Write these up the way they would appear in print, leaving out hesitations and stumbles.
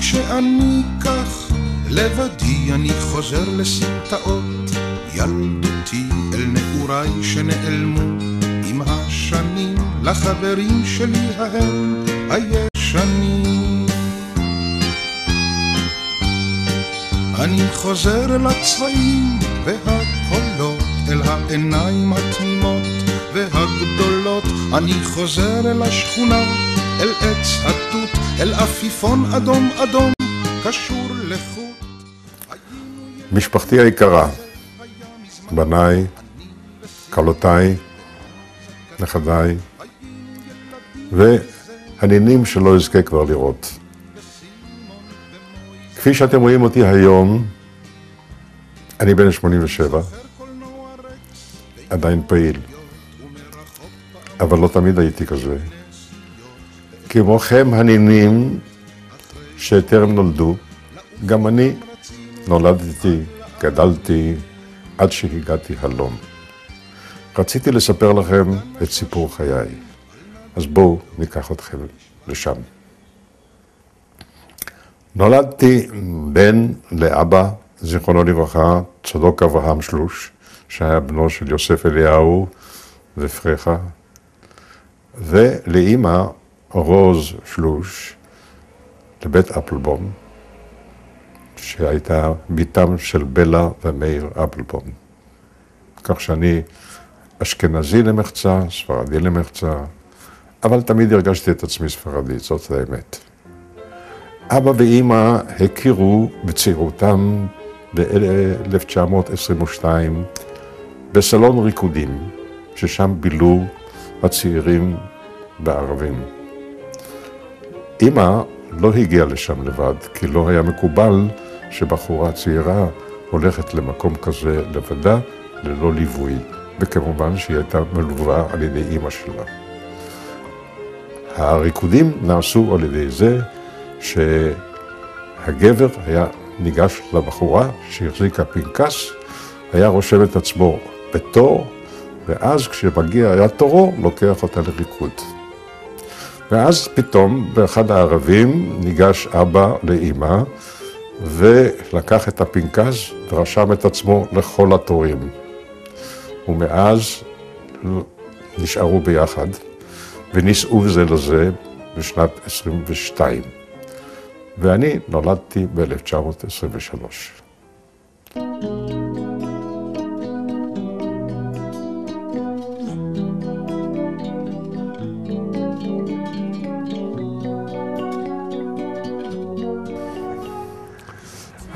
כשאני כך לבדי אני חוזר לסמטאות ילדותי אל נעוריי שנעלמו עם השנים לחברים שלי ההם הישנים. אני חוזר אל הצבעים והקולות, אל העיניים התמימות והגדולות. אני חוזר אל השכונה, אל עץ התות, אל עפיפון אדום אדום קשור לחוט. משפחתי היקרה, בניי, כלותיי, נכדיי, והנינים שלא אזכה כבר לראות. כפי שאתם רואים אותי היום, אני בן 87, עדיין פעיל, אבל לא תמיד הייתי כזה. כמוכם הנינים שטרם נולדו, גם אני נולדתי, גדלתי, עד שהגעתי הלום. רציתי לספר לכם את סיפור חיי, אז בואו ניקח אתכם לשם. נולדתי בן לאבא, זיכרונו לברכה, צדוק אברהם שלוש, שהיה בנו של יוסף אליהו ופרחה, ולאמא רוז שלוש, לבית אפלבום, שהייתה ביתם של בלה ומאיר אפלבום. כך שאני אשכנזי למחצה, ספרדי למחצה, אבל תמיד הרגשתי את עצמי ספרדי, זאת האמת. אבא ואמא הכירו בצעירותם ב-1922 בסלון ריקודים, ששם בילו הצעירים בערבים. אמא לא הגיעה לשם לבד, כי לא היה מקובל שבחורה צעירה הולכת למקום כזה לבדה, ללא ליווי, וכמובן שהיא הייתה מלווה על ידי אמא שלה. הריקודים נעשו על ידי זה שהגבר היה ניגש לבחורה שהחזיקה פנקס, היה רושם את עצמו בתור, ואז כשמגיע היה תורו, לוקח אותה לריקוד. ואז פתאום באחד הערבים ניגש אבא לאמא, ולקח את הפנקס ורשם את עצמו לכל התורים. ומאז נשארו ביחד ונישאו זה לזה בשנת 22. ואני נולדתי ב-1923.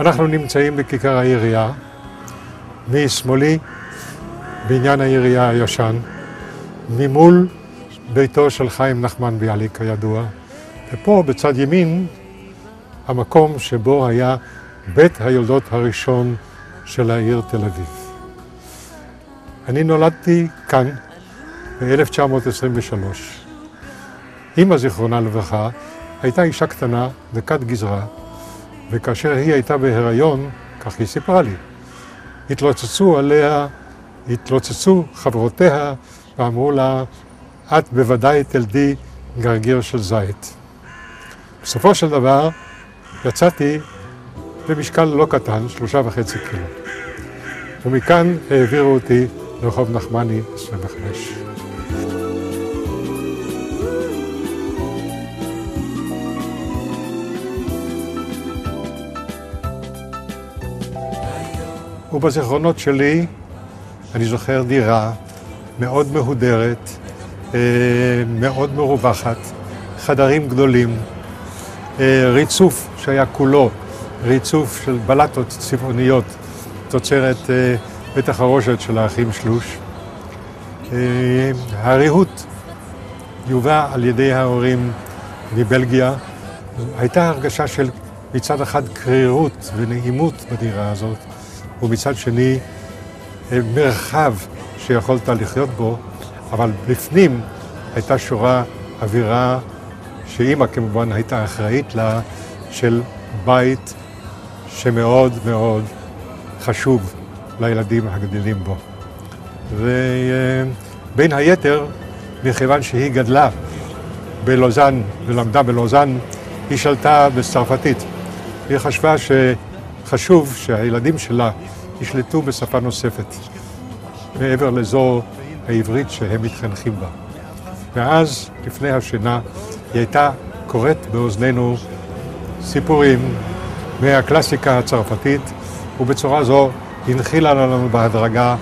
אנחנו נמצאים בכיכר העירייה, משמאלי בניין העירייה הישן, ממול ביתו של חיים נחמן ביאליק כידוע, ופה בצד ימין המקום שבו היה בית היולדות הראשון של העיר תל אביב. אני נולדתי כאן ב-1923. אמא זיכרונה לברכה הייתה אישה קטנה, דקת גזרה, וכאשר היא הייתה בהיריון, כך היא סיפרה לי, התלוצצו חברותיה ואמרו לה, את בוודאי תלדי גרגיר של זית. בסופו של דבר יצאתי במשקל לא קטן, 3.5 קילו. ומכאן העבירו אותי לרחוב נחמני 25. ובזיכרונות שלי אני זוכר דירה מאוד מהודרת, מאוד מרווחת, חדרים גדולים, ריצוף שהיה כולו, ריצוף של בלטות צבעוניות, תוצרת בית החרושת של האחים שלוש. הריהוט יובא על ידי ההורים מבלגיה. הייתה הרגשה של מצד אחד קרירות ונעימות בדירה הזאת, ומצד שני מרחב שיכולת לחיות בו, אבל בפנים הייתה שורה אווירה שאמא כמובן הייתה אחראית לה, של בית שמאוד מאוד חשוב לילדים הגדלים בו. ובין היתר, מכיוון שהיא גדלה בלוזאן ולמדה בלוזאן, היא שלטה בצרפתית. היא חשבה שחשוב שהילדים שלה ישלטו בשפה נוספת, מעבר לזו העברית שהם מתחנכים בה. ואז, לפני השינה, היא הייתה קוראת באוזנינו סיפורים מהקלאסיקה הצרפתית, ובצורה זו הנחילה לנו בהדרגה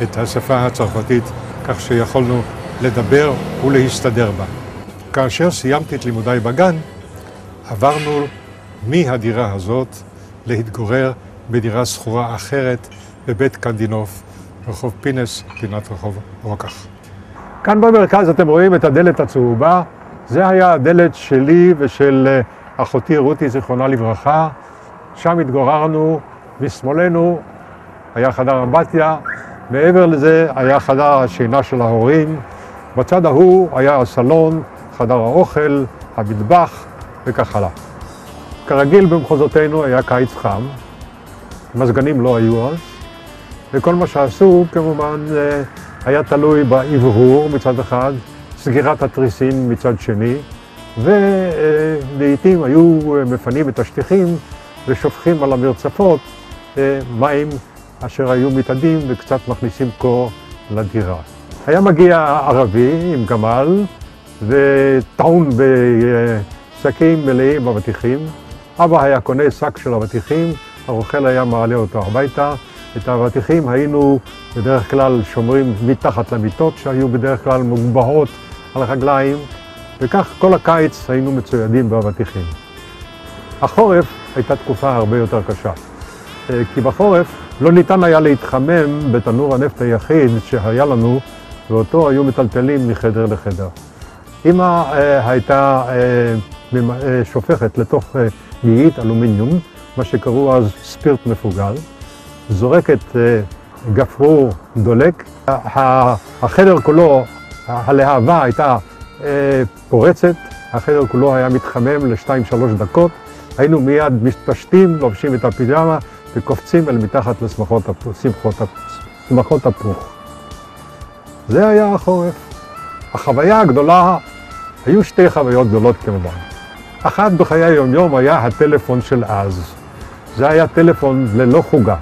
את השפה הצרפתית, כך שיכולנו לדבר ולהסתדר בה. כאשר סיימתי את לימודיי בגן, עברנו מהדירה הזאת להתגורר בדירה שכורה אחרת בבית קנדינוף, רחוב פינס, פינת רחוב רוקח. כאן במרכז אתם רואים את הדלת הצהובה. זה היה הדלת שלי ושל אחותי רותי, זיכרונה לברכה. שם התגוררנו, משמאלנו היה חדר אמבטיה, מעבר לזה היה חדר השינה של ההורים. בצד ההוא היה הסלון, חדר האוכל, המטבח וכך הלאה. כרגיל במחוזותינו היה קיץ חם, מזגנים לא היו אז, וכל מה שעשו כמובן היה תלוי באוורור מצד אחד, סגירת התריסים מצד שני, ולעיתים היו מפנים את השטיחים ושופכים על המרצפות מים אשר היו מתאדים וקצת מכניסים קור לדירה. היה מגיע ערבי עם גמל וטעון בשקים מלאים אבטיחים. אבא היה קונה שק של אבטיחים, הרוכל היה מעלה אותו הביתה. את האבטיחים היינו בדרך כלל שומרים מתחת למיטות שהיו בדרך כלל מוגבהות על הרגליים, וכך כל הקיץ היינו מצוידים באבטיחים. החורף הייתה תקופה הרבה יותר קשה, כי בחורף לא ניתן היה להתחמם בתנור הנפט היחיד שהיה לנו, ואותו היו מטלטלים מחדר לחדר. אמא הייתה שופכת לתוך גיית אלומיניום, מה שקראו אז ספירט מפוגל, זורקת גפרור דולק. החדר כולו, הלהבה הייתה פורצת, החדר כולו היה מתחמם ל2-3 דקות. היינו מיד מתפשטים, לובשים את הפיג'מה וקופצים אל מתחת לשמחות הפוך. זה היה החורף. החוויה הגדולה, היו שתי חוויות גדולות כמובן. אחת בחיי היום-יום היה הטלפון של אז. זה היה טלפון ללא חוגה,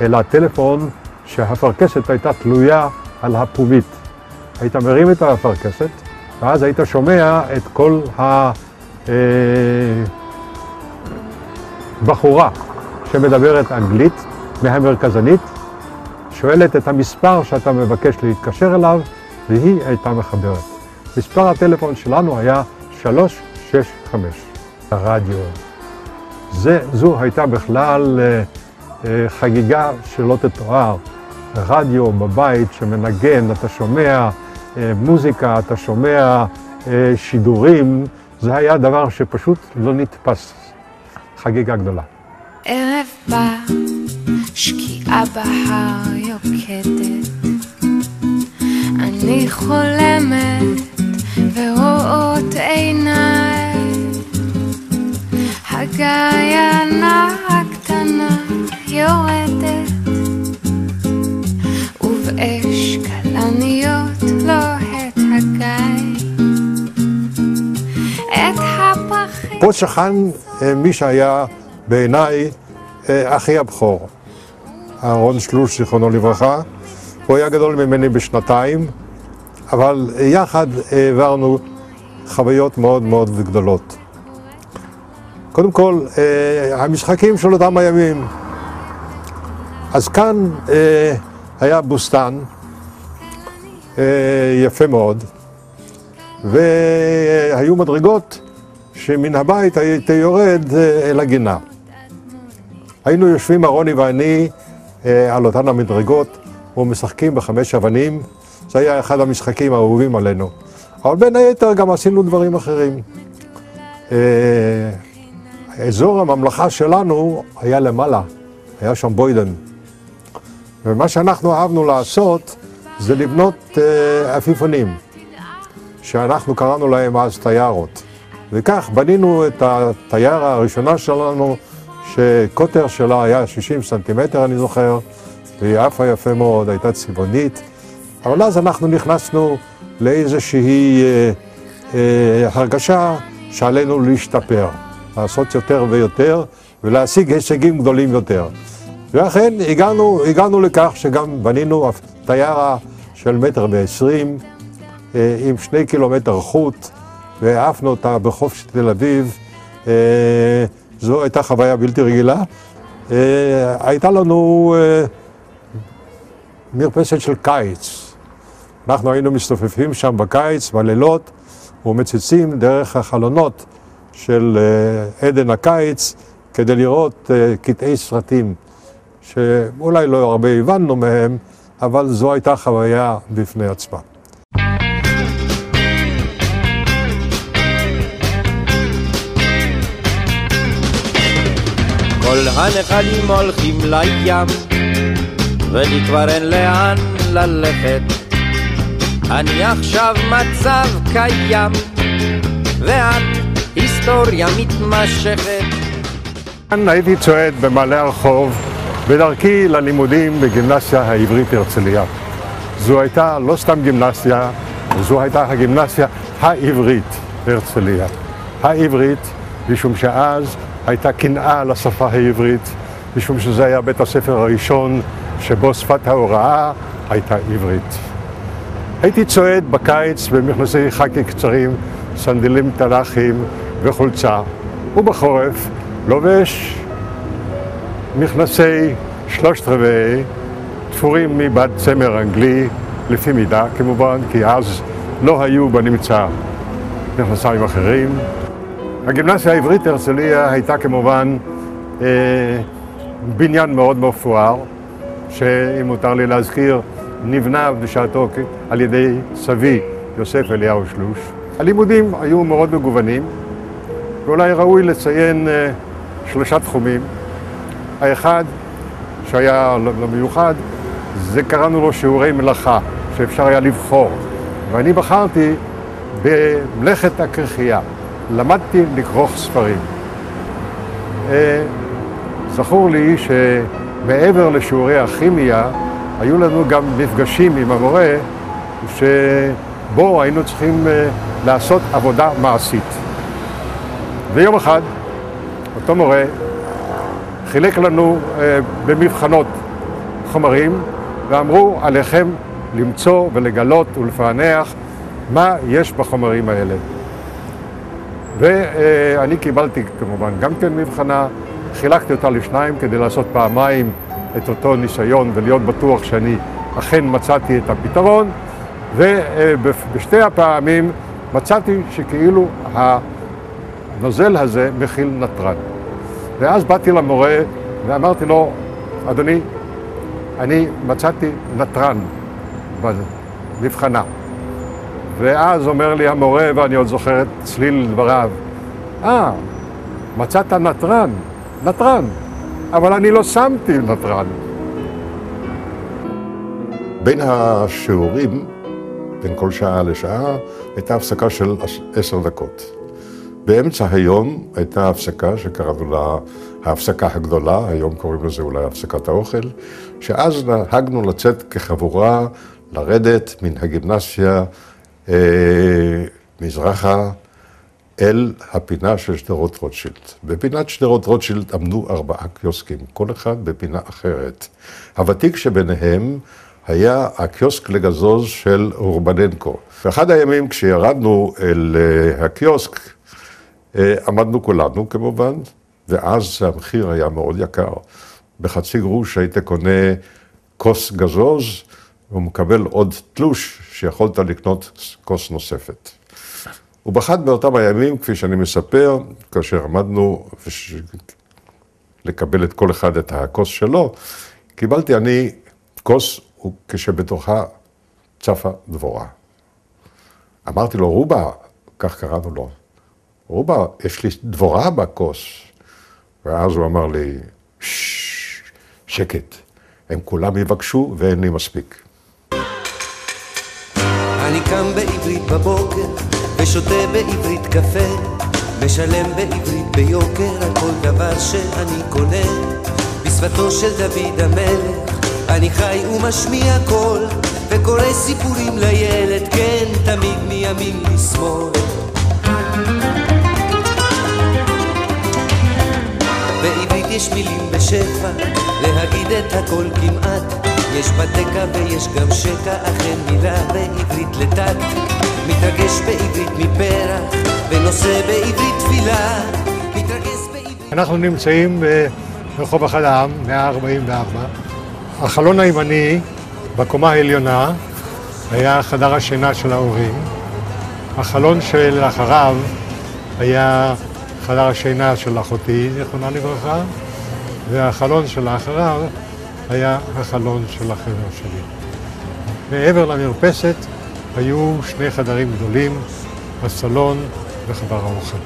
אלא טלפון שהפרכסת הייתה תלויה על הפומית. היית מרים את הפרכסת, ואז היית שומע את כל הבחורה שמדברת אנגלית מהמרכזנית, שואלת את המספר שאתה מבקש להתקשר אליו, והיא הייתה מחברת. מספר הטלפון שלנו היה 365. הרדיו. זו הייתה בכלל חגיגה שלא תתואר. רדיו בבית שמנגן, אתה שומע מוזיקה, אתה שומע שידורים, זה היה דבר שפשוט לא נתפס. חגיגה גדולה. ערב בא, שקיעה בהר יוקדת, אני חולמת ורואות עיניי, הגיינה הקטנה יורדת, ובאש כלניות לוהט הגיא, את הפחים. פה שכן מי שהיה בעיניי אחי הבכור, אהרון שלוש, זיכרונו לברכה. הוא היה גדול ממני בשנתיים, אבל יחד העברנו חוויות מאוד מאוד גדולות. קודם כל, המשחקים של אותם הימים. אז כאן היה בוסטן יפה מאוד, והיו מדרגות שמן הבית הייתי יורד אל הגינה. היינו יושבים רוני ואני על אותן המדרגות ומשחקים בחמש אבנים. זה היה אחד המשחקים האהובים עלינו. אבל בין היתר גם עשינו דברים אחרים. אזור הממלכה שלנו היה למעלה, היה שם בוידן. ומה שאנחנו אהבנו לעשות זה לבנות עפיפונים, שאנחנו קראנו להם אז טיירות. וכך בנינו את הטיירה הראשונה שלנו, שקוטר שלה היה 60 סנטימטר, אני זוכר, והיא עפה יפה מאוד, הייתה צבעונית. אבל אז אנחנו נכנסנו לאיזושהי הרגשה שעלינו להשתפר. לעשות יותר ויותר ולהשיג הישגים גדולים יותר. ואכן הגענו לכך שגם בנינו טיירה של 1.20 מטר עם 2 קילומטר חוט והעפנו אותה בחוף של תל אביב. זו הייתה חוויה בלתי רגילה. הייתה לנו מרפסת של קיץ. אנחנו היינו מסתופפים שם בקיץ, בלילות, ומציצים דרך החלונות של עדן הקיץ כדי לראות קטעי סרטים שאולי לא הרבה הבנו מהם, אבל זו הייתה חוויה בפני עצמה. כל הנחלים הולכים לים, ולי כבר אין לאן ללכת. אני עכשיו מצב קיים, ואת היסטוריה מתמשכת. הייתי צועד במעלה הרחוב בדרכי ללימודים בגימנסיה העברית הרצליה. זו הייתה לא סתם גימנסיה, זו הייתה הגימנסיה העברית הרצליה. העברית, משום שאז הייתה קנאה לשפה העברית, משום שזה היה בית הספר הראשון שבו שפת ההוראה הייתה עברית. הייתי צועד בקיץ במכנסי חקי קצרים, סנדלים תלחים וחולצה, ובחורף לובש מכנסי 3/4 תפורים מבד צמר אנגלי, לפי מידה כמובן, כי אז לא היו בנמצא מכנסיים אחרים. הגימנסיה העברית הרצליה הייתה כמובן בניין מאוד מפואר, שאם מותר לי להזכיר, נבנה בשעתו על ידי סבי יוסף אליהו שלוש. הלימודים היו מאוד מגוונים, ואולי ראוי לציין 3 תחומים. האחד, שהיה למיוחד, זה קראנו לו שיעורי מלאכה, שאפשר היה לבחור. ואני בחרתי במלאכת הכרחייה. למדתי לכרוך ספרים. זכור לי שמעבר לשיעורי הכימיה, היו לנו גם מפגשים עם המורה, שבו היינו צריכים לעשות עבודה מעשית. ויום אחד, אותו מורה חילק לנו במבחנות חומרים, ואמרו עליכם למצוא ולגלות ולפענח מה יש בחומרים האלה. ואני קיבלתי כמובן גם כן מבחנה, חילקתי אותה לשניים כדי לעשות פעמיים את אותו ניסיון ולהיות בטוח שאני אכן מצאתי את הפתרון, ובשתי הפעמים מצאתי שכאילו הנוזל הזה מכיל נטרן. ואז באתי למורה ואמרתי לו, אדוני, אני מצאתי נטרן במבחנה. ואז אומר לי המורה, ואני עוד זוכר את צליל דבריו, מצאת נטרן, נטרן, אבל אני לא שמתי נטרן. בין השיעורים, בין כל שעה לשעה, הייתה הפסקה של 10 דקות. באמצע היום הייתה הפסקה שקראנו לה ההפסקה הגדולה, היום קוראים לזה אולי הפסקת האוכל, שאז נהגנו לצאת כחבורה, לרדת מן הגימנסיה מזרחה אל הפינה של שדרות רוטשילד. בפינת שדרות רוטשילד עמדו 4 קיוסקים, כל אחד בפינה אחרת. הוותיק שביניהם היה הקיוסק לגזוז של אורבננקו. באחד הימים כשירדנו אל הקיוסק, עמדנו כולנו כמובן, ואז המחיר היה מאוד יקר. ב0.5 גרוש היית קונה כוס גזוז, ומקבל עוד תלוש שיכולת לקנות כוס נוספת. ובאחד באותם הימים, כפי שאני מספר, כאשר עמדנו לקבל את כל אחד את הכוס שלו, קיבלתי אני כוס כשבתוכה צפה דבורה. אמרתי לו, רובה, כך קראנו לו, רובה, יש לי דבורה בכוס. ואז הוא אמר לי, שקט, הם כולם יבקשו ואין לי מספיק. אני קם בעברית בבוקר ושותה בעברית קפה, משלם בעברית ביוקר על כל דבר שאני קונה. בשפתו של דוד המלך אני חי ומשמיע קול, וקורא סיפורים לילד, כן, תמיד מימין לשמאל. יש מילים בשפע, להגיד את הכל כמעט. יש בתקה ויש גם שקע, אכן מילה בעברית לטקט. מתרגש בעברית מפרח, ונושא בעברית תפילה. מתרגש בעברית... אנחנו נמצאים ברחוב אחד העם, 144. החלון הימני בקומה העליונה היה חדר השינה של ההורים. החלון שלאחריו היה חדר השינה של אחותי, זיכרונה לברכה, והחלון שלאחריו היה החלון של החדר שלי. מעבר למרפסת היו שני חדרים גדולים, הסלון וחדר האוכל.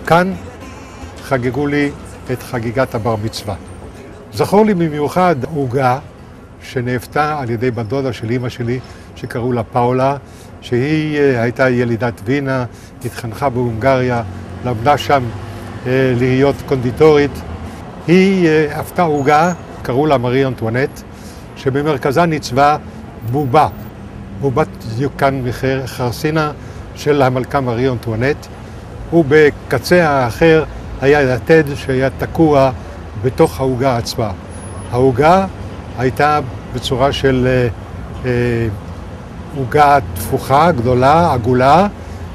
כאן חגגו לי את חגיגת הבר מצווה. זכור לי במיוחד עוגה שנאפתה על ידי בת דודה של אמא שלי, שקראו לה פאולה, שהיא הייתה ילידת וינה, התחנכה בהונגריה, למדה שם להיות קונדיטורית. היא אפתה עוגה, קראו לה מארי אנטואנט, שבמרכזה ניצבה בובה, בובת דיוקן מחרסינה של המלכה מארי אנטואנט, ובקצה האחר היה יתד שהיה תקוע בתוך העוגה עצמה. העוגה הייתה בצורה של עוגה תפוחה, גדולה, עגולה,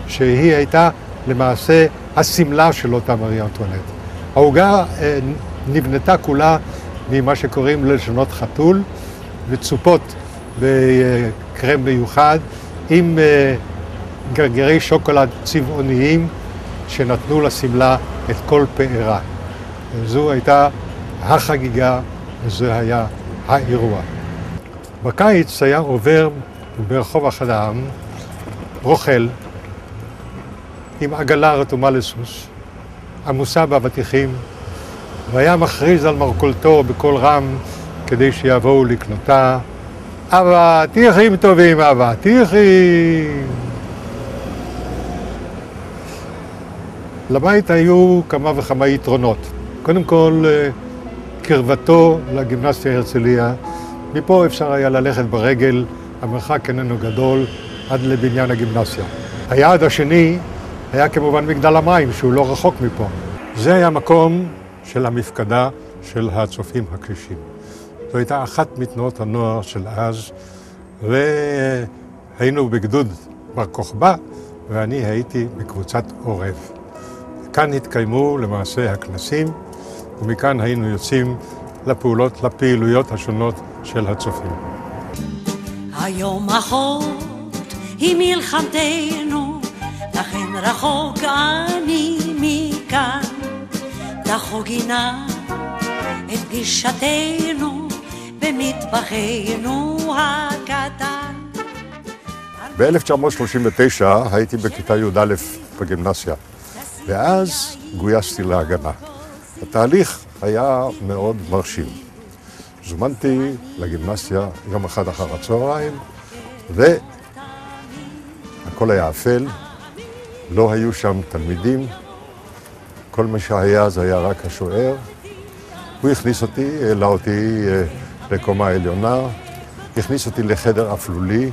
שהיא הייתה למעשה הסמלה של אותה מארי אנטואנט. העוגה נבנתה כולה ממה שקוראים לשונות חתול, וצופות בקרם מיוחד, עם גרגירי שוקולד צבעוניים שנתנו לסמלה את כל פארה. זו הייתה החגיגה וזה היה האירוע. בקיץ היה עובר ברחוב אחד העם רוכל עם עגלה רתומה לסוס, עמוסה באבטיחים, והיה מכריז על מרכולתו בקול רם כדי שיבואו לקנותה. אבטיחים טובים, אבטיחים! לבית היו כמה וכמה יתרונות. קודם כל, קרבתו לגימנסיה הרצליה. מפה אפשר היה ללכת ברגל, המרחק איננו גדול, עד לבניין הגימנסיה. היעד השני היה כמובן מגדל המים, שהוא לא רחוק מפה. זה היה מקום של המפקדה של הצופים הקשישים. זו הייתה אחת מתנועות הנוער של אז, והיינו בגדוד בר כוכבא, ואני הייתי בקבוצת עורב. כאן התקיימו למעשה הכנסים, ומכאן היינו יוצאים לפעילויות השונות של הצופים. היום אחות היא מלחמתנו, לכן רחוק אני מכאן. תחוגי נא את פגישתנו במטבחנו הקטן. ב-1939 הייתי בכיתה י"א בגימנסיה, ואז גויסתי להגנה. התהליך היה מאוד מרשים. זומנתי לגימנסיה יום אחד אחר הצהריים, והכל היה אפל, לא היו שם תלמידים, כל מה שהיה זה היה רק השוער. הוא הכניס אותי, העלה אותי לקומה העליונה, הכניס אותי לחדר אפלולי.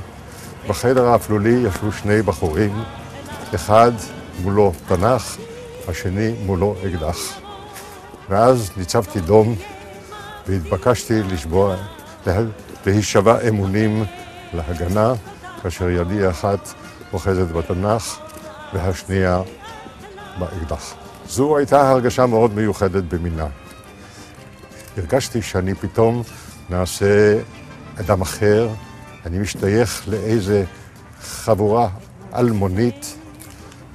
בחדר האפלולי ישבו שני בחורים, אחד מולו תנ"ך, השני מולו אקדח. ואז ניצבתי דום והתבקשתי להישבע אמונים להגנה, כאשר ידי אחת אוחזת בתנ"ך והשנייה באקדח. זו הייתה הרגשה מאוד מיוחדת במינה. הרגשתי שאני פתאום נעשה אדם אחר, אני משתייך לאיזה חבורה אלמונית,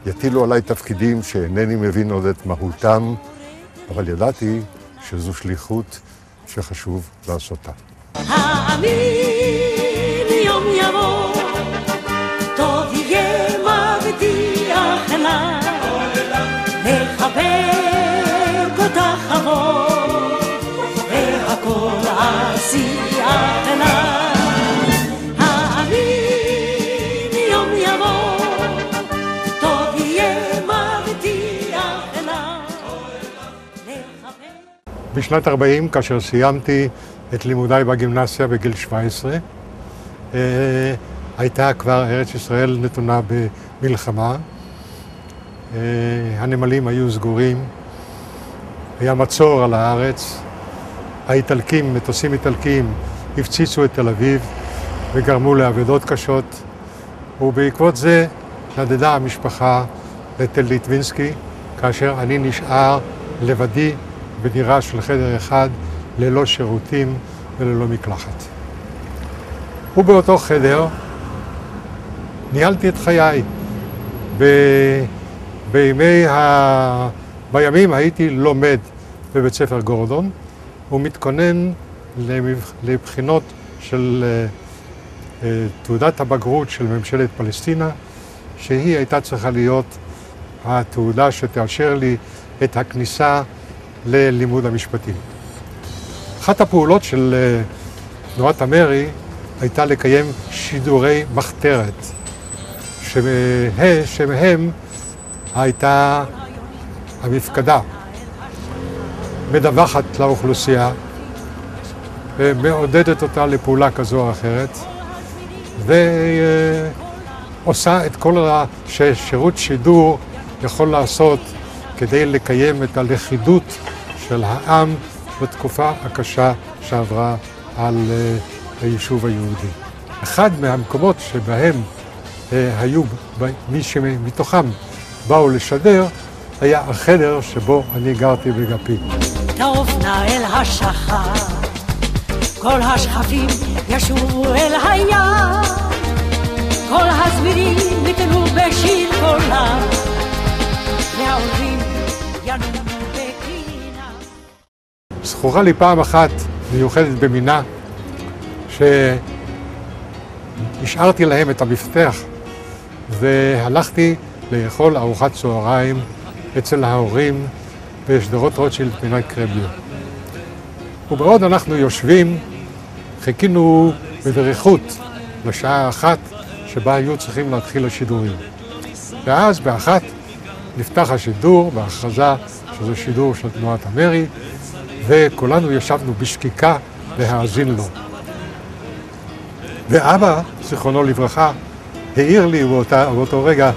יטילו עליי תפקידים שאינני מבין עוד את מהותם, אבל ידעתי שזו שליחות שחשוב לעשותה. האמין יום יבוא, טוב יהיה מבטיח לה, לחבק אותך אבוא, והכל עשיית לה. האמין יום יבוא, טוב יהיה מבטיח לה, לחבק. בשנת 40, כאשר סיימתי את לימודיי בגימנסיה בגיל 17, הייתה כבר ארץ ישראל נתונה במלחמה. הנמלים היו סגורים, היה מצור על הארץ, האיטלקים, מטוסים איטלקיים, הפציצו את תל אביב וגרמו לאבדות קשות, ובעקבות זה נדדה המשפחה לתל ליטווינסקי, כאשר אני נשאר לבדי בדירה של חדר אחד, ללא שירותים וללא מקלחת. ובאותו חדר ניהלתי את חיי. בימים הייתי לומד בבית ספר גורדון ומתכונן לבחינות של תעודת הבגרות של ממשלת פלסטינה, שהיא הייתה צריכה להיות התעודה שתאשר לי את הכניסה ללימוד המשפטים. אחת הפעולות של תנועת המרי הייתה לקיים שידורי מחתרת, שמהם הייתה המפקדה מדווחת לאוכלוסייה ומעודדת אותה לפעולה כזו או אחרת, ועושה את כל ששירות שידור יכול לעשות כדי לקיים את הלכידות של העם בתקופה הקשה שעברה על היישוב היהודי. אחד מהמקומות שבהם היו מי שמתוכם באו לשדר היה החדר שבו אני גרתי בגפי. תעופנה אל השחר, כל השכפים ישובו אל הים, כל הזמירים יתנו בשיר קולם, והעולים ינומו בקינה. זכורה לי פעם אחת מיוחדת במינה, שהשארתי להם את המפתח והלכתי לאכול ארוחת צהריים אצל ההורים בשדרות רוטשילד פינת קרמלין. ובעוד אנחנו יושבים, חיכינו בדריכות לשעה 1 שבה היו צריכים להתחיל השידורים. ואז ב1 נפתח השידור בהכרזה שזה שידור של תנועת המרי, וכולנו ישבנו בשקיקה להאזין לו. ואבא, זיכרונו לברכה, העיר לי באותו רגע,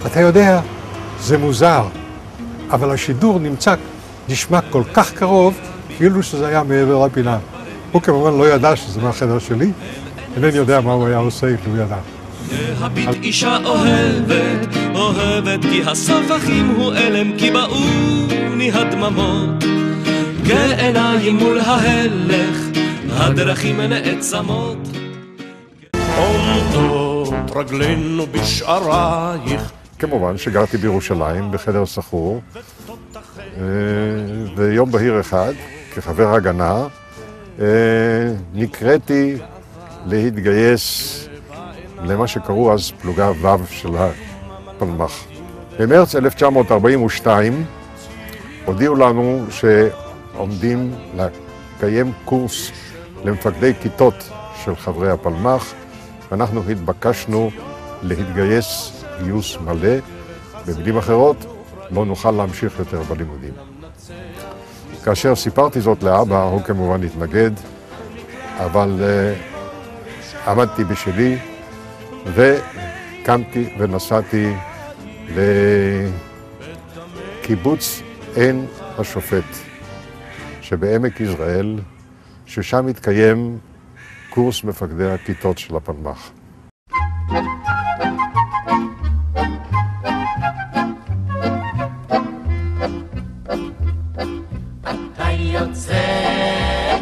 אתה יודע, זה מוזר, אבל השידור נשמע כל כך קרוב, כאילו שזה היה מעבר לפינה. הוא כמובן לא ידע שזה מהחדר שלי, אינני יודע מה הוא היה עושה אם הוא ידע. להביט אישה אוהבת, אוהבת כי הסבכים הוא אלם, כי באוני הדממות, כעיניים מול ההלך, הדרכים נעצמות. עומדות רגלינו בשערייך. כמובן שגרתי בירושלים בחדר סחור, ויום בהיר אחד, כחבר הגנה, נקראתי להתגייס למה שקראו אז פלוגה ו' של הפלמ"ח. במרץ 1942 הודיעו לנו שעומדים לקיים קורס למפקדי כיתות של חברי הפלמ"ח, ואנחנו התבקשנו להתגייס גיוס מלא. במילים אחרות, לא נוכל להמשיך יותר בלימודים. כאשר סיפרתי זאת לאבא, הוא כמובן התנגד, אבל עמדתי בשלי וקמתי ונסעתי לקיבוץ עין השופט שבעמק יזרעאל, ששם התקיים קורס מפקדי הכיתות של הפלמ"ח. אתה יוצא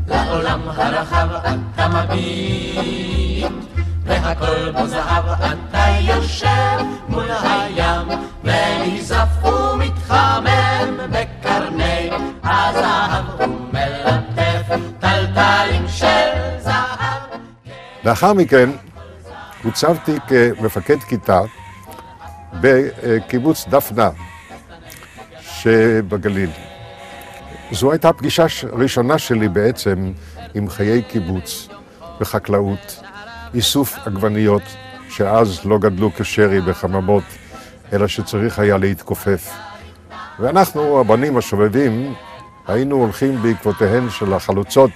לעולם הרחב, אתה מביט והכל בו זהב, אתה יושב מול הים ונזף ומתחמם בקרני הזהב ומלטף טלטלים של זהב. לאחר מכן הוצבתי כמפקד כיתה בקיבוץ דפנה שבגליל. זו הייתה פגישה ראשונה שלי בעצם עם חיי קיבוץ וחקלאות, איסוף עגבניות שאז לא גדלו כשרי בחממות, אלא שצריך היה להתכופף. ואנחנו, הבנים השובבים, היינו הולכים בעקבותיהן של החלוצות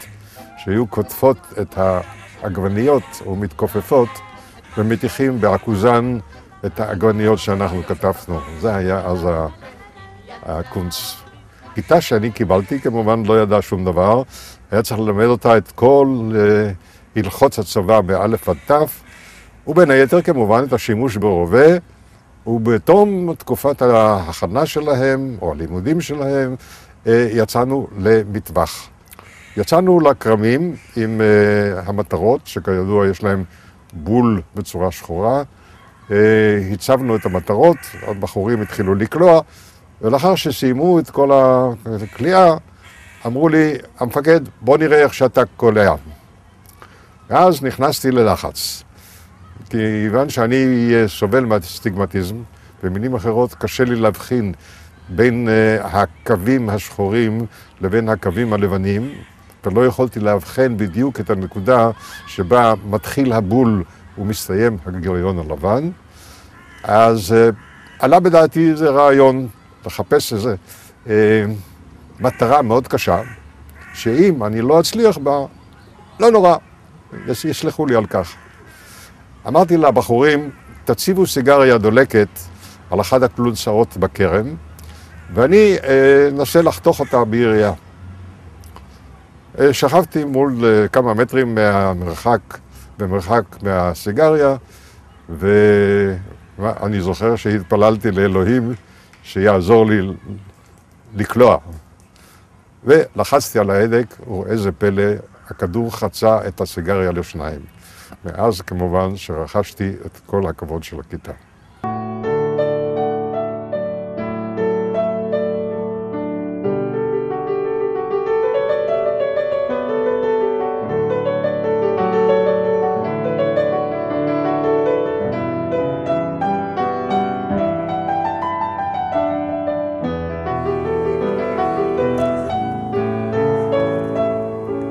שהיו קוטפות את העגבניות ומתכופפות ומטיחים בעכוזן את העגבניות שאנחנו כתפנו. זה היה אז הקונץ. הכיתה שאני קיבלתי כמובן לא ידעה שום דבר. היה צריך ללמד אותה את כל הלכות הצבא מאלף עד תף, ובין היתר כמובן את השימוש ברובה, ובתום תקופת ההכנה שלהם, או הלימודים שלהם, יצאנו למטווח. יצאנו לכרמים עם המטרות, שכידוע יש להם בול בצורה שחורה. הצבנו את המטרות, הבחורים התחילו לקלוע, ולאחר שסיימו את כל הקליעה, אמרו לי, המפקד, בוא נראה איך שאתה קולע. ואז נכנסתי ללחץ. כיוון שאני סובל מהסטיגמטיזם, במילים אחרות קשה לי להבחין בין הקווים השחורים לבין הקווים הלבנים, ולא יכולתי להבחין בדיוק את הנקודה שבה מתחיל הבול ומסתיים הגיליון הלבן. אז עלה בדעתי איזה רעיון לחפש איזה מטרה מאוד קשה, שאם אני לא אצליח בה, לא נורא, יסלחו לי על כך. אמרתי לבחורים, תציבו סיגריה דולקת על אחד הכלונסאות בכרם, ואני נסה לחתוך אותה בירייה. שכבתי מול כמה מטרים במרחק מהסיגריה, ואני זוכר שהתפללתי לאלוהים שיעזור לי לקלוע. ולחצתי על ההדק, ואיזה פלא, הכדור חצה את הסיגריה לשניים. מאז כמובן שרכשתי את כל הכבוד של הכיתה.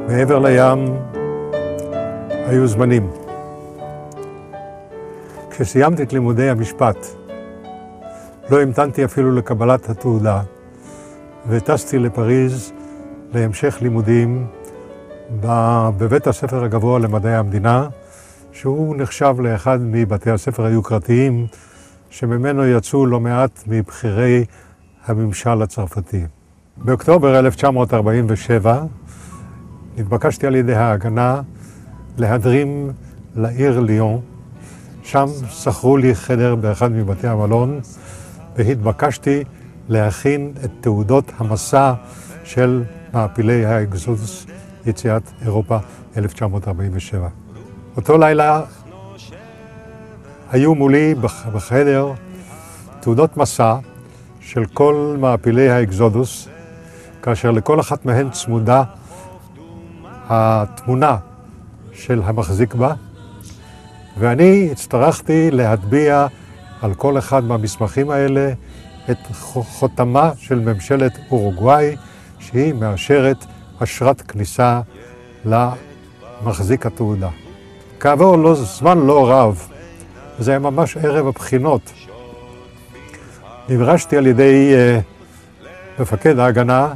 מעבר לים היו זמנים. כשסיימתי את לימודי המשפט, לא המתנתי אפילו לקבלת התעודה, וטסתי לפריז להמשך לימודים בבית הספר הגבוה למדעי המדינה, שהוא נחשב לאחד מבתי הספר היוקרתיים, שממנו יצאו לא מעט מבכירי הממשל הצרפתי. באוקטובר 1947, התבקשתי על ידי ההגנה להדרים לעיר ליון. שם שכרו לי חדר באחד מבתי המלון, והתבקשתי להכין את תעודות המסע של מעפילי האקסודוס, יציאת אירופה 1947. אותו לילה היו מולי בחדר תעודות מסע של כל מעפילי האקסודוס, כאשר לכל אחת מהן צמודה התמונה של המחזיק בה, ואני הצטרכתי להטביע על כל אחד מהמסמכים האלה את חותמה של ממשלת אורוגוואי, שהיא מאשרת אשרת כניסה למחזיק התעודה. כעבור זמן לא רב, זה היה ממש ערב הבחינות, נדרשתי על ידי מפקד ההגנה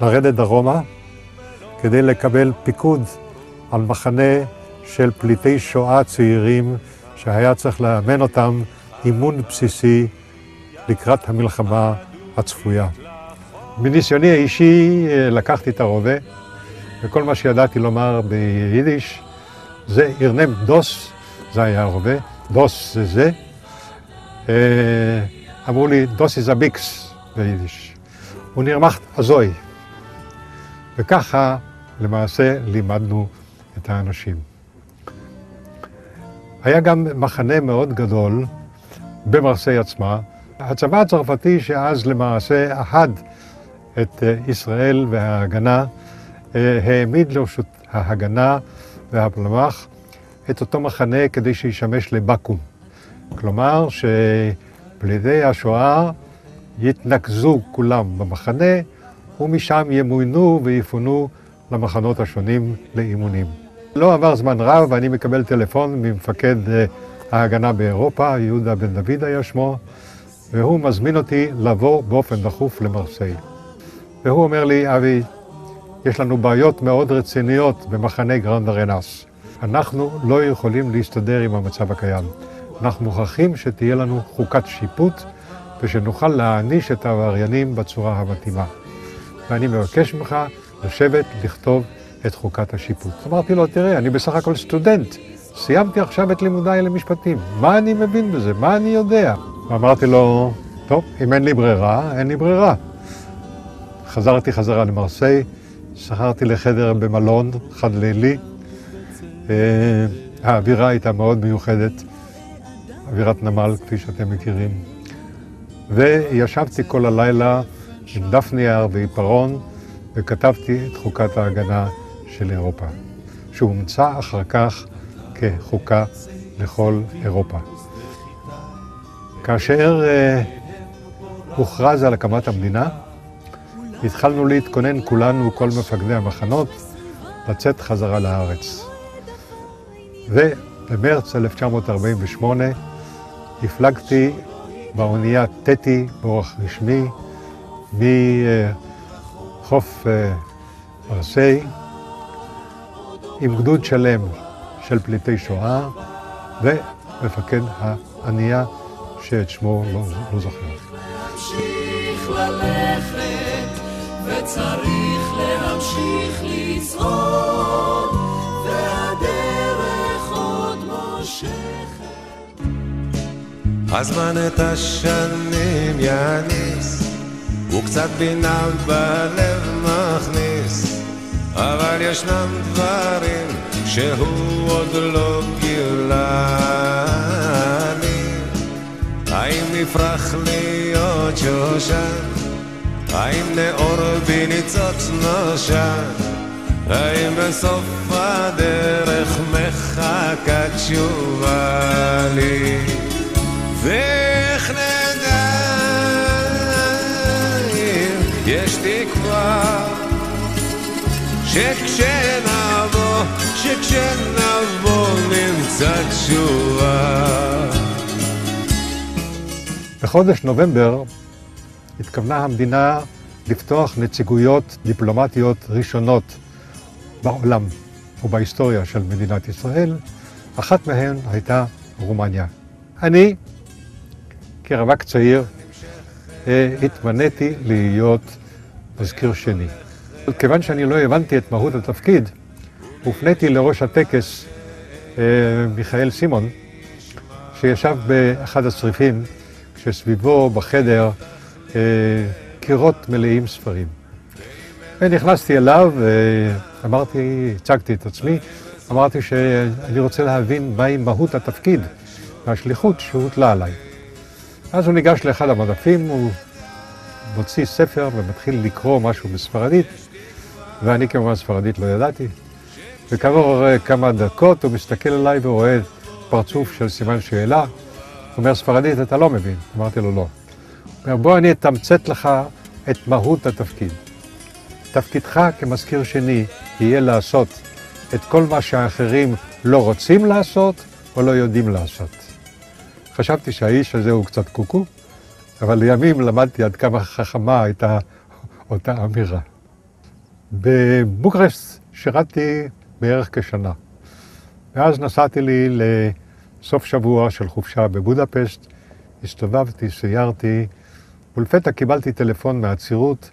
לרדת דרומה, כדי לקבל פיקוד על מחנה של פליטי שואה צעירים, שהיה צריך לאמן אותם אימון בסיסי לקראת המלחמה הצפויה. מניסיוני האישי לקחתי את הרובה, וכל מה שידעתי לומר ביידיש זה ירנם דוס, זה היה הרובה, דוס זה זה. אמרו לי, דוס איזה ביקס ביידיש. הוא נרמחת אזוי. וככה למעשה לימדנו את האנשים. היה גם מחנה מאוד גדול במרסיי עצמה. הצבא הצרפתי שאז למעשה אחד את ישראל וההגנה, העמיד לרשות ההגנה והפלמ"ח את אותו מחנה כדי שישמש לבקו"ם. כלומר שפליטי השואה יתנקזו כולם במחנה, ומשם ימוינו ויפונו למחנות השונים לאימונים. לא עבר זמן רב ואני מקבל טלפון ממפקד ההגנה באירופה, יהודה בן דוד היה שמו, והוא מזמין אותי לבוא באופן דחוף למרסיי. והוא אומר לי, אבי, יש לנו בעיות מאוד רציניות במחנה גרנד ארנס. אנחנו לא יכולים להסתדר עם המצב הקיים. אנחנו מוכרחים שתהיה לנו חוקת שיפוט, ושנוכל להעניש את העבריינים בצורה המתאימה. ואני מבקש ממך לשבת לכתוב את חוקת השיפוט. אמרתי לו, תראה, אני בסך הכל סטודנט, סיימתי עכשיו את לימודיי למשפטים, מה אני מבין בזה? מה אני יודע? ואמרתי לו, טוב, אם אין לי ברירה, אין לי ברירה. חזרתי חזרה למרסיי, שכרתי לחדר במלון חד לילי. האווירה הייתה מאוד מיוחדת, אווירת נמל כפי שאתם מכירים. וישבתי כל הלילה עם דף נייר ועיפרון וכתבתי את חוקת ההגנה של אירופה, שהומצא אחר כך כחוקה לכל אירופה. כאשר הוכרז על הקמת המדינה, התחלנו להתכונן כולנו, כל מפקדי המחנות, לצאת חזרה לארץ. ובמרץ 1948 הפלגתי באונייה טטי באורח רשמי מחוף מרסיי עם גדוד שלם של פליטי שואה ומפקד האונייה שאת שמו לא זוכר. להמשיך ללכת וצריך להמשיך לצעוד והדרך עוד מושכת. הזמן את השנים יניס וקצת בינה בלב מכניס, אבל ישנם דברים שהוא עוד לא גילה לי. האם נפרח להיות שושן? האם נאור בי ניצוץ נושן? האם בסוף הדרך מחכה תשובה לי? ואיך נדע אם יש תקווה שכשנבוא נמצא תשובה. בחודש נובמבר התכוונה המדינה לפתוח נציגויות דיפלומטיות ראשונות בעולם ובהיסטוריה של מדינת ישראל. אחת מהן הייתה רומניה. אני, כרווק צעיר, התמניתי להיות מזכיר שני. כיוון שאני לא הבנתי את מהות התפקיד, הופניתי לראש הטקס מיכאל סימון, שישב באחד הצריפים, כשסביבו בחדר קירות מלאים ספרים. ונכנסתי אליו ואמרתי, הצגתי את עצמי, אמרתי שאני רוצה להבין מהי מהות התפקיד והשליחות שהוטלה עליי. אז הוא ניגש לאחד המדפים, הוא מוציא ספר ומתחיל לקרוא משהו בספרדית, ואני כמובן ספרדית לא ידעתי. וכעבור כמה דקות הוא מסתכל עליי ורואה פרצוף של סימן שאלה. הוא אומר, ספרדית אתה לא מבין. אמרתי לו לא. הוא אומר, בוא אני אתמצת לך את מהות התפקיד. תפקידך כמזכיר שני יהיה לעשות את כל מה שהאחרים לא רוצים לעשות או לא יודעים לעשות. חשבתי שהאיש הזה הוא קצת קוקו, אבל לימים למדתי עד כמה חכמה הייתה אותה אמירה. בבוקרשט שירתתי בערך כשנה, ואז נסעתי לי לסוף שבוע של חופשה בבודפשט, הסתובבתי, סיירתי, ולפתע קיבלתי טלפון מהצירות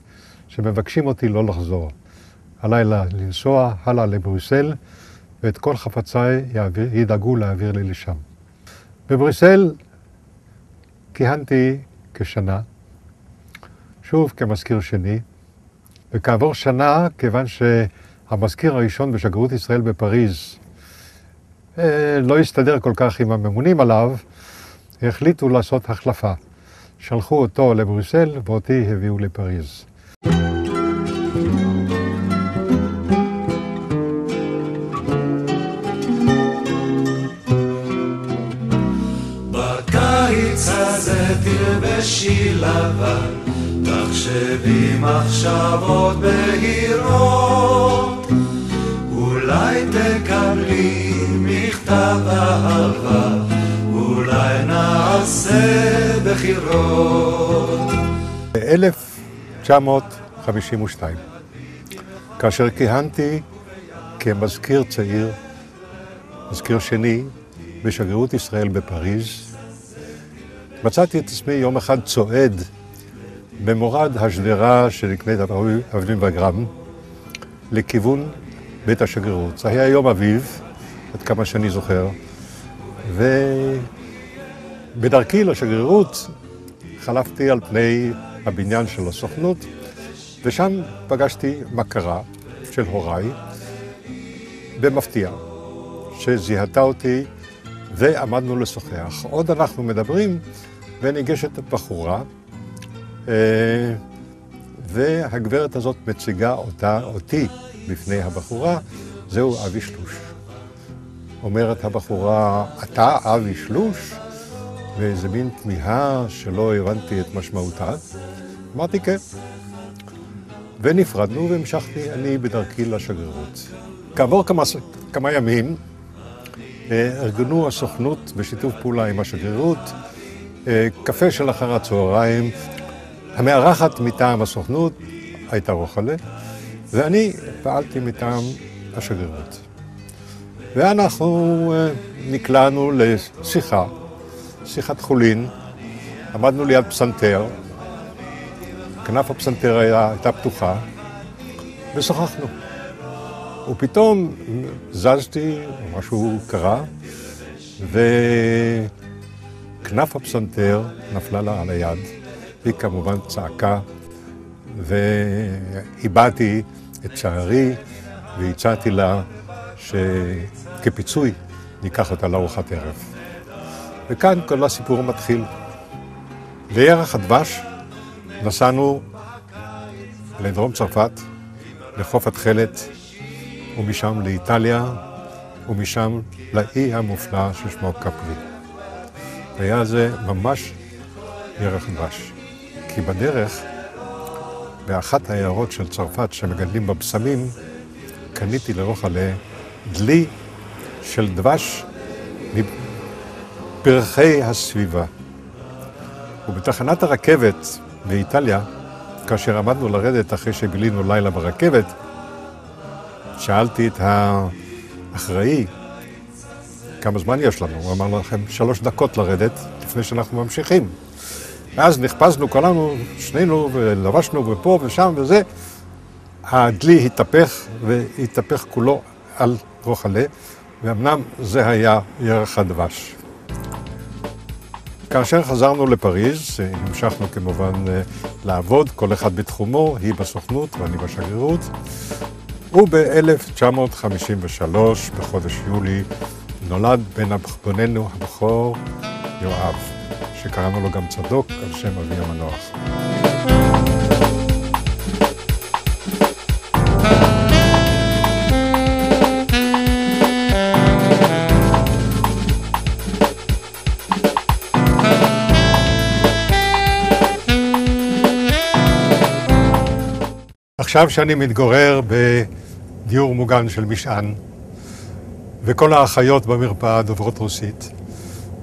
שמבקשים אותי לא לחזור. הלילה לנסוע הלאה לבריסל, ואת כל חפציי ידאגו להעביר לי לשם. בבריסל כיהנתי כשנה, שוב כמזכיר שני, וכעבור שנה, כיוון שהמזכיר הראשון בשגרירות ישראל בפריז לא הסתדר כל כך עם הממונים עליו, החליטו לעשות החלפה. שלחו אותו לבריסל ואותי הביאו לפריז. בקיץ הזה תלבשי לבן, תחשבי מחשבות בהירות, אולי תקבלי מכתב אהבה, אולי נעשה בחירות. ב-1952, כאשר כיהנתי כמזכיר צעיר, מזכיר שני בשגרירות ישראל בפריז, מצאתי את עצמי יום אחד צועד במורד השדרה שנקראת אבנים וגרם לכיוון בית השגרירות. זה היה יום אביב, עד כמה שאני זוכר, ובדרכי לשגרירות חלפתי על פני הבניין של הסוכנות, ושם פגשתי מכרה של הוריי, במפתיע, שזיהתה אותי ועמדנו לשוחח. עוד אנחנו מדברים, וניגשת בחורה, והגברת הזאת מציגה אותי בפני הבחורה, זהו אבי שלוש. אומרת הבחורה, אתה אבי שלוש? ואיזה מין תמיהה שלא הבנתי את משמעותה. אמרתי כן. ונפרדנו והמשכתי אני בדרכי לשגרירות. כעבור כמה ימים, ארגנו הסוכנות בשיתוף פעולה עם השגרירות, קפה של אחר הצהריים. המארחת מטעם הסוכנות הייתה רוחלה, ואני פעלתי מטעם השגרירות. ואנחנו נקלענו לשיחה, שיחת חולין, עמדנו ליד פסנתר, כנף הפסנתר הייתה פתוחה, ושוחחנו. ופתאום זזתי, משהו קרה, וכנף הפסנתר נפלה לה על היד, היא כמובן צעקה, והבעתי את צערי, והצעתי לה שכפיצוי ניקח אותה לארוחת ערב. וכאן כל הסיפור מתחיל. לירח הדבש נסענו לדרום צרפת, לחוף התכלת, ומשם לאיטליה, ומשם לאי המופלא ששמו קפרי. היה זה ממש ירח דבש. כי בדרך, באחת העיירות של צרפת שמגדלים בבשמים, קניתי לרוחלה דלי של דבש מפרחי הסביבה. ובתחנת הרכבת באיטליה, כאשר עמדנו לרדת אחרי שבילינו לילה ברכבת, שאלתי את האחראי, כמה זמן יש לנו? הוא אמר לכם 3 דקות לרדת לפני שאנחנו ממשיכים. ואז נחפזנו כולנו, שנינו, ולבשנו ופה ושם וזה. הדלי התהפך כולו על רוחלה, ואמנם זה היה ירח הדבש. כאשר חזרנו לפריז, המשכנו כמובן לעבוד, כל אחד בתחומו, היא בסוכנות ואני בשגרירות. וב-1953, בחודש יולי, נולד בנינו הבכור יואב, שקראנו לו גם צדוק על שם אבי המנוח. עכשיו שאני מתגורר בדיור מוגן של משען, וכל האחיות במרפאה דוברות רוסית,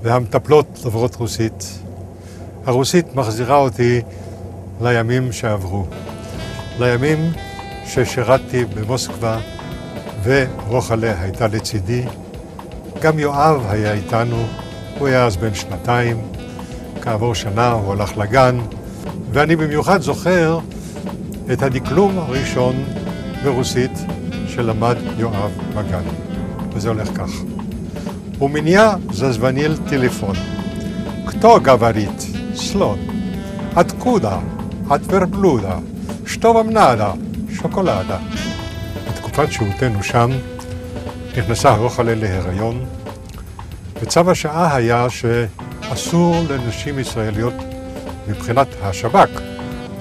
והמטפלות דוברות רוסית, הרוסית מחזירה אותי לימים שעברו. לימים ששירתתי במוסקבה, ורוחלה הייתה לצידי. גם יואב היה איתנו, הוא היה אז בן 2, כעבור שנה הוא הלך לגן, ואני במיוחד זוכר את הדקלום הראשון ברוסית שלמד יואב בגן. וזה הולך כך. У меня зазвонил телефон. Кто говорит? Слон. Откуда? От верблюда. Что вам надо? שוקולדה. בתקופת שהותנו שם נכנסה רוחלה להיריון, וצו השעה היה שאסור לנשים ישראליות מבחינת השב"כ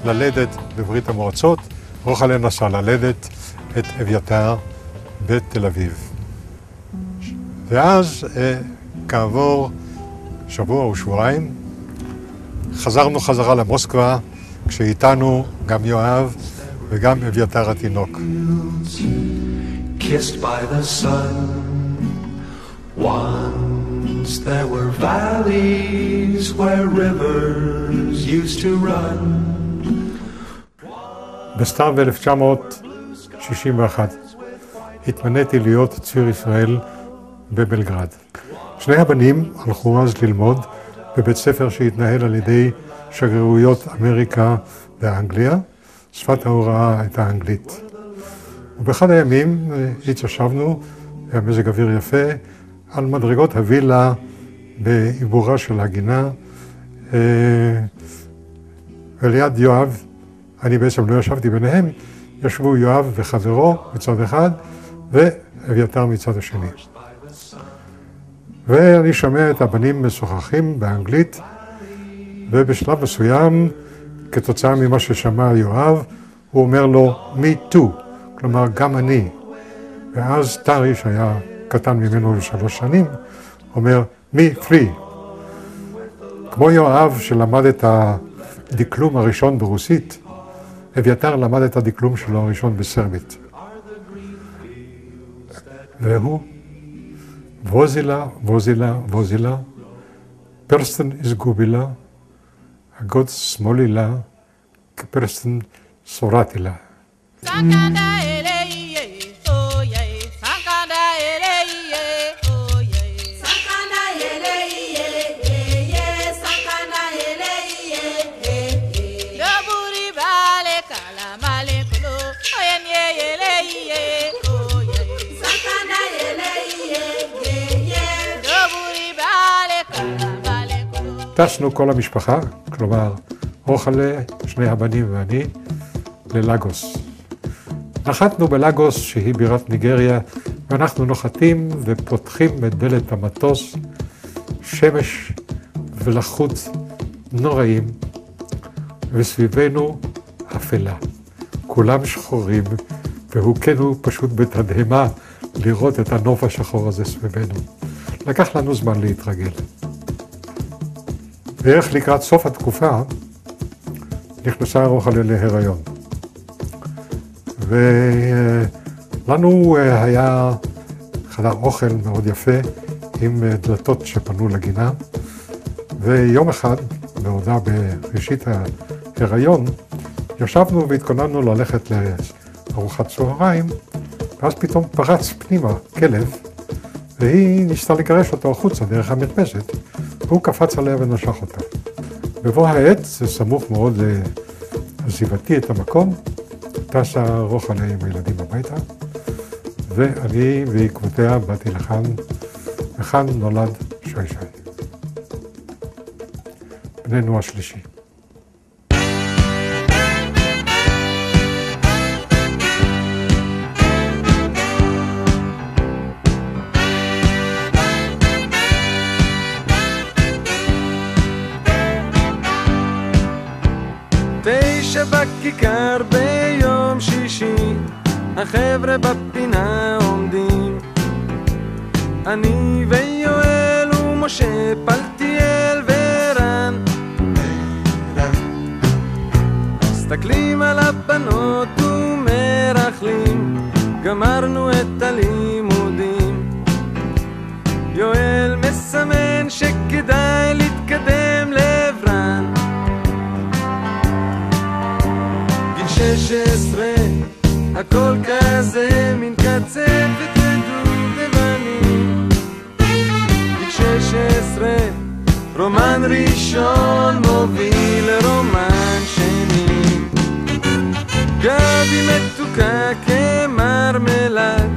ללדת בברית המועצות. רוחלה נסעה ללדת את אביתר בתל אביב. ואז כעבור שבוע או שבועיים חזרנו חזרה למוסקבה, כשאיתנו גם יואב וגם אביתר התינוק. Kissed by the sun. Once there were valleys where rivers used to run. בסתיו ב-1961 התמניתי להיות ציר ישראל בבלגרד. שני הבנים הלכו אז ללמוד בבית ספר שהתנהל על ידי שגרירויות אמריקה ואנגליה. שפת ההוראה הייתה אנגלית. ובאחד הימים התיישבנו, היה מזג אוויר יפה, על מדרגות הווילה בעיבורה של הגינה, וליד יואב, אני בעצם לא ישבתי ביניהם, ישבו יואב וחברו מצד אחד, ואביתר מצד השני. ואני שומע את הבנים משוחחים באנגלית, ובשלב מסוים, כתוצאה ממה ששמע יואב, הוא אומר לו, me too, כלומר גם אני. ואז טרי, שהיה קטן ממנו ל3 שנים, אומר, me 3. כמו יואב שלמד את הדקלום הראשון ברוסית, אביתר למד את הדקלום שלו הראשון בסרבית. והוא, ווזילה, ווזילה, ווזילה, פרסטן איזגובילה, הגוד שמאלילה, כפרסטן סורתילה. טסנו כל המשפחה, כלומר, רוחלה, 2 הבנים ואני, ללגוס. נחתנו בלגוס, שהיא בירת ניגריה, ואנחנו נוחתים ופותחים את דלת המטוס, שמש ולחות נוראים, וסביבנו אפלה. כולם שחורים, והוכנו פשוט בתדהמה לראות את הנוף השחור הזה סביבנו. לקח לנו זמן להתרגל. בערך לקראת סוף התקופה, נכנסה רוחלה להיריון. ולנו היה חדר אוכל מאוד יפה, עם דלתות שפנו לגינה, ויום אחד, בעודה בראשית ההיריון, ישבנו והתכוננו ללכת לארוחת צהריים, ואז פתאום פרץ פנימה כלב, והיא ניסתה לגרש אותו החוצה דרך המרפסת, והוא קפץ עליה ונשך אותה. בבוא העת, זה סמוך מאוד לעזיבתי את המקום, טסה רוחלה עם הילדים הביתה, ואני בעקבותיה באתי לכאן, וכאן נולד שי שי. בננו השלישי. 9 בכיכר ביום שישי, החבר'ה בפינה עומדים, אני ויואל ומשה, פלטיאל ורן, מסתכלים על הבנות ומרחלים, גמרנו את הלימודים. יואל מסמן שכדאי להתקדם לעברן, גיל 16, הכל כזה מין קצפת ודובדבנים. גיל 16, רומן ראשון מוביל לרומן שני, גבי מתוקה כמרמלד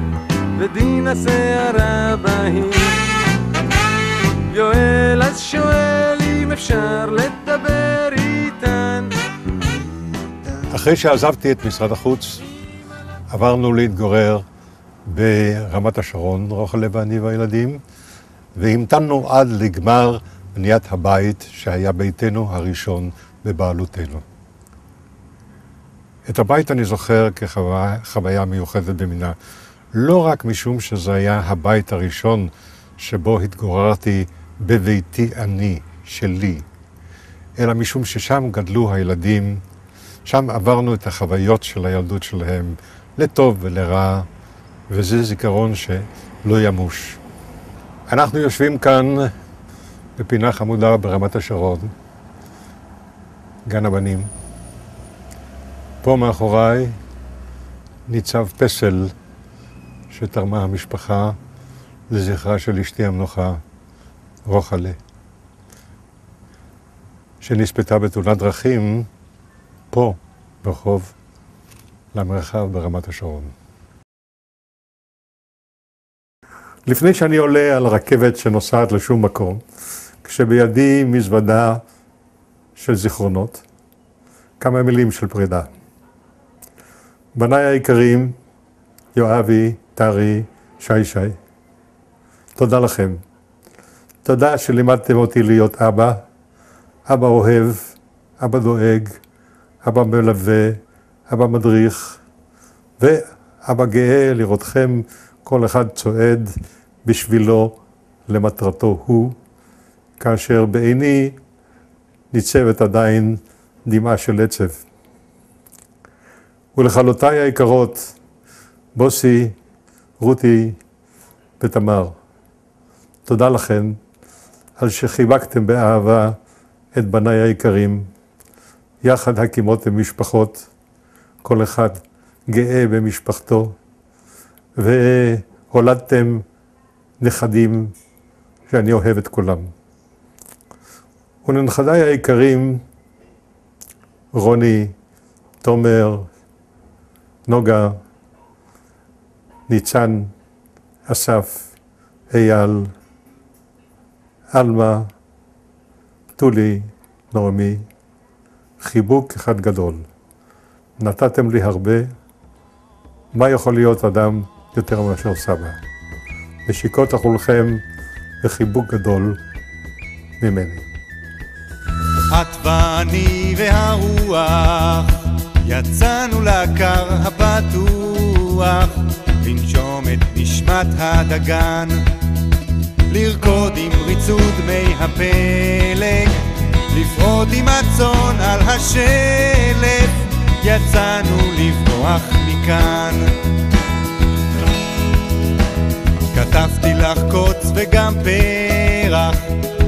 ודינה שערה בהיר. יואל אז שואל אם אפשר לדבר איתן. אחרי שעזבתי את משרד החוץ, עברנו להתגורר ברמת השרון, רוחלה ואני והילדים, והמתנו עד לגמר בניית הבית שהיה ביתנו הראשון בבעלותנו. את הבית אני זוכר כחוויה מיוחדת במינה, לא רק משום שזה היה הבית הראשון שבו התגוררתי בביתי אני, שלי, אלא משום ששם גדלו הילדים, שם עברנו את החוויות של הילדות שלהם, לטוב ולרע, וזה זיכרון שלא ימוש. אנחנו יושבים כאן בפינה חמודה ברמת השרון, גן הבנים. פה מאחוריי ניצב פסל שתרמה המשפחה לזכרה של אשתי המנוחה, רוחלה. שנספתה בתאונת דרכים פה, ברחוב למרחב ברמת השרון. לפני שאני עולה על רכבת שנוסעת לשום מקום, כשבידי מזוודה של זיכרונות, כמה מילים של פרידה. בניי היקרים, יואבי, טרי, שי שי, תודה לכם. תודה שלימדתם אותי להיות אבא, אבא אוהב, אבא דואג, אבא מלווה, אבא מדריך, ואבא גאה לראותכם כל אחד צועד בשבילו למטרתו הוא, כאשר בעיני ניצבת עדיין דמעה של עצב. ולחלותיי היקרות, בוסי, רותי ותמר, תודה לכם על שחיבקתם באהבה את בניי היקרים, יחד הקימותם משפחות, כל אחד גאה במשפחתו, והולדתם נכדים שאני אוהב את כולם. ולנכדיי היקרים, רוני, תומר, נוגה, ניצן, אסף, אייל, אלמה, טולי, נעמי, חיבוק אחד גדול. נתתם לי הרבה, מה יכול להיות אדם יותר מאשר סבא? נשיקות לכולכם וחיבוק גדול ממני. את ואני והרוח יצאנו לקר הפתוח לנשום את נשמת הדגן, לרקוד עם ריצוד מי הפלג, לפעוד עם הצאן על השלף, יצאנו לברוח מכאן. כתבתי לך קוץ וגם פרח,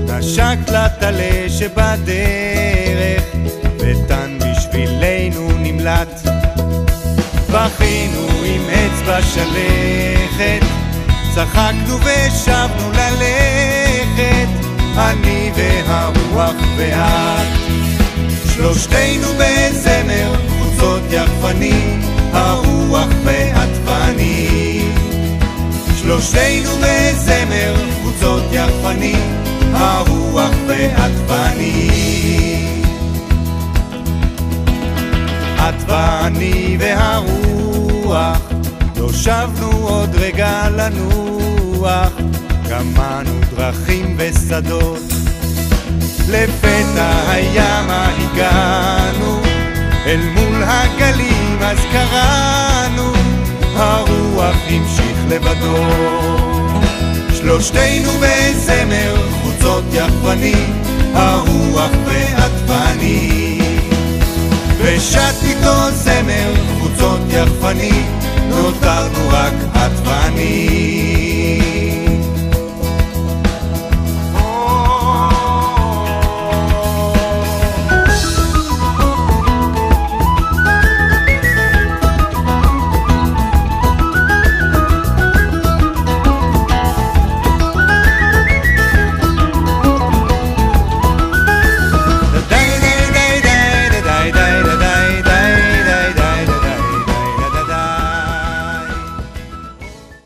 נשקת לטלה שבדרך, ותן בשבילנו נמלט. בכינו עם אצבע שלכת, צחקנו ושבנו ללכת, אני והרוח ואת. שלושתנו בזמר, חוצות יחפני, הרוח ואת ואני. שלושתנו בזמר, חוצות יחפני, הרוח ואת ואני. את ואני והרוח, לא שבנו עוד רגע לנוח, גמנו דרכים ושדות, לפתע הימה הגענו, אל מול הגלים אז קראנו, הרוח המשיך לבדו. שלושתנו בזמר, חוצות יחפני, הרוח ואת ואני. ושט איתו זמר, חוצות יחפני, נותרנו רק את ואני.